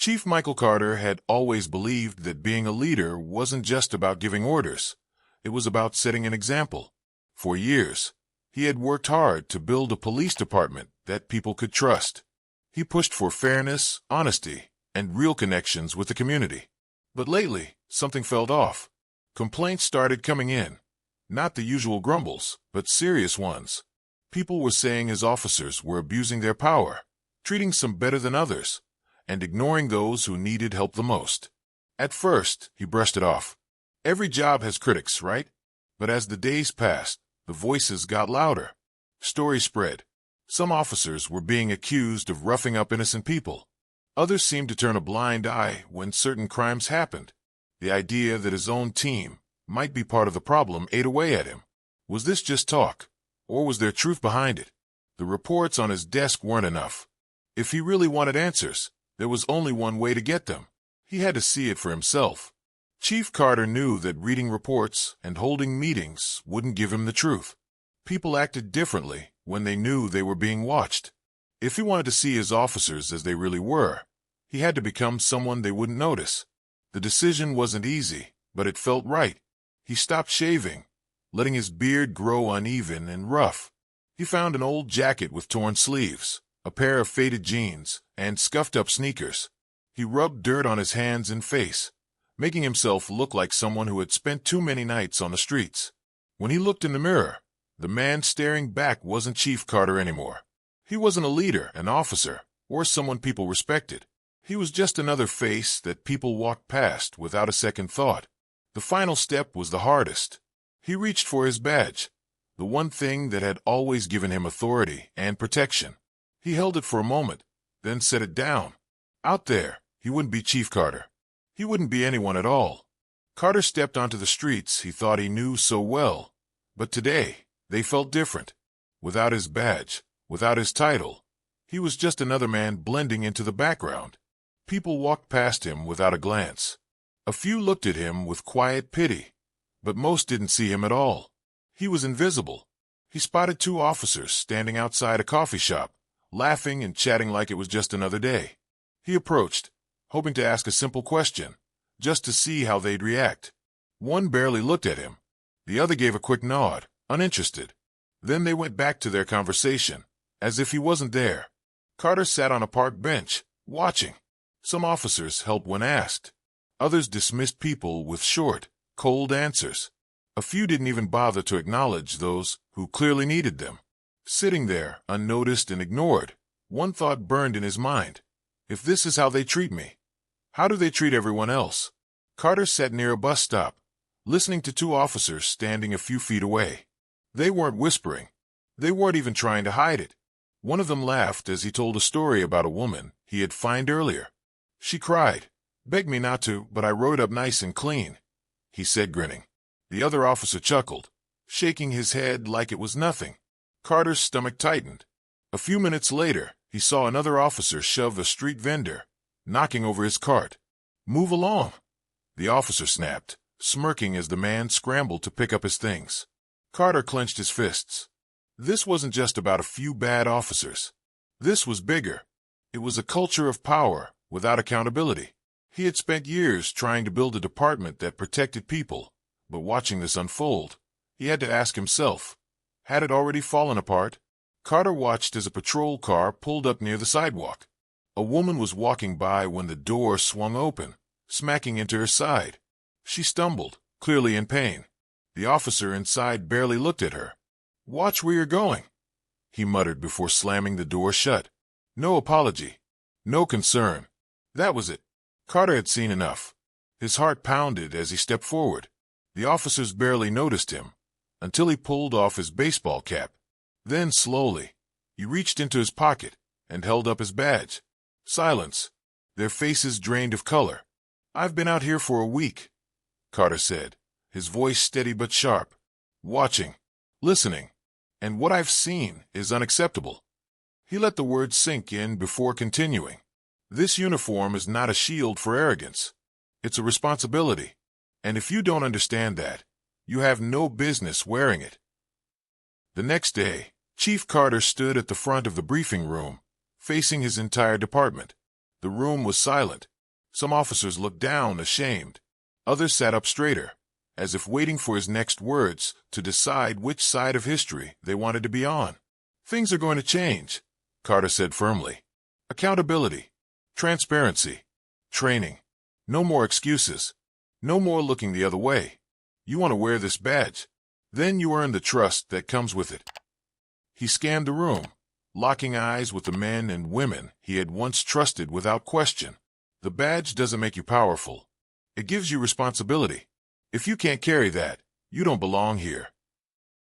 Chief Michael Carter had always believed that being a leader wasn't just about giving orders. It was about setting an example. For years, he had worked hard to build a police department that people could trust. He pushed for fairness, honesty, and real connections with the community. But lately, something felt off. Complaints started coming in. Not the usual grumbles, but serious ones. People were saying his officers were abusing their power, treating some better than others, and ignoring those who needed help the most. At first, he brushed it off. Every job has critics, right? But as the days passed, the voices got louder. Stories spread. Some officers were being accused of roughing up innocent people. Others seemed to turn a blind eye when certain crimes happened. The idea that his own team might be part of the problem ate away at him. Was this just talk, or was there truth behind it? The reports on his desk weren't enough. If he really wanted answers, there was only one way to get them. He had to see it for himself. Chief Carter knew that reading reports and holding meetings wouldn't give him the truth. People acted differently when they knew they were being watched. If he wanted to see his officers as they really were, he had to become someone they wouldn't notice. The decision wasn't easy, but it felt right. He stopped shaving, letting his beard grow uneven and rough. He found an old jacket with torn sleeves, a pair of faded jeans, and scuffed-up sneakers. He rubbed dirt on his hands and face, making himself look like someone who had spent too many nights on the streets. When he looked in the mirror, the man staring back wasn't Chief Carter anymore. He wasn't a leader, an officer, or someone people respected. He was just another face that people walked past without a second thought. The final step was the hardest. He reached for his badge, the one thing that had always given him authority and protection. He held it for a moment, then set it down. Out there, he wouldn't be Chief Carter. He wouldn't be anyone at all. Carter stepped onto the streets he thought he knew so well. But today, they felt different. Without his badge, without his title, he was just another man blending into the background. People walked past him without a glance. A few looked at him with quiet pity, but most didn't see him at all. He was invisible. He spotted two officers standing outside a coffee shop, laughing and chatting like it was just another day. He approached, hoping to ask a simple question, just to see how they'd react. One barely looked at him. The other gave a quick nod, uninterested. Then they went back to their conversation, as if he wasn't there. Carter sat on a park bench, watching. Some officers helped when asked. Others dismissed people with short, cold answers. A few didn't even bother to acknowledge those who clearly needed them. Sitting there, unnoticed and ignored, one thought burned in his mind. If this is how they treat me, how do they treat everyone else? Carter sat near a bus stop, listening to two officers standing a few feet away. They weren't whispering. They weren't even trying to hide it. One of them laughed as he told a story about a woman he had fined earlier. She cried, "Begged me not to, but I rode up nice and clean," he said, grinning. The other officer chuckled, shaking his head like it was nothing. Carter's stomach tightened. A few minutes later, he saw another officer shove a street vendor, knocking over his cart. "Move along," the officer snapped, smirking as the man scrambled to pick up his things. Carter clenched his fists. This wasn't just about a few bad officers. This was bigger. It was a culture of power without accountability. He had spent years trying to build a department that protected people, but watching this unfold, he had to ask himself, had it already fallen apart? Carter watched as a patrol car pulled up near the sidewalk. A woman was walking by when the door swung open, smacking into her side. She stumbled, clearly in pain. The officer inside barely looked at her. "Watch where you're going," he muttered before slamming the door shut. No apology. No concern. That was it. Carter had seen enough. His heart pounded as he stepped forward. The officers barely noticed him, until he pulled off his baseball cap. Then, slowly, he reached into his pocket and held up his badge. Silence. Their faces drained of color. "I've been out here for a week," Carter said, his voice steady but sharp. "Watching. Listening. And what I've seen is unacceptable." He let the words sink in before continuing. "This uniform is not a shield for arrogance. It's a responsibility. And if you don't understand that, you have no business wearing it." The next day, Chief Carter stood at the front of the briefing room, facing his entire department. The room was silent. Some officers looked down, ashamed. Others sat up straighter, as if waiting for his next words to decide which side of history they wanted to be on. Things are going to change, Carter said firmly. Accountability, transparency, training. No more excuses. No more looking the other way. You want to wear this badge. Then you earn the trust that comes with it. He scanned the room, locking eyes with the men and women he had once trusted without question. The badge doesn't make you powerful. It gives you responsibility. If you can't carry that, you don't belong here.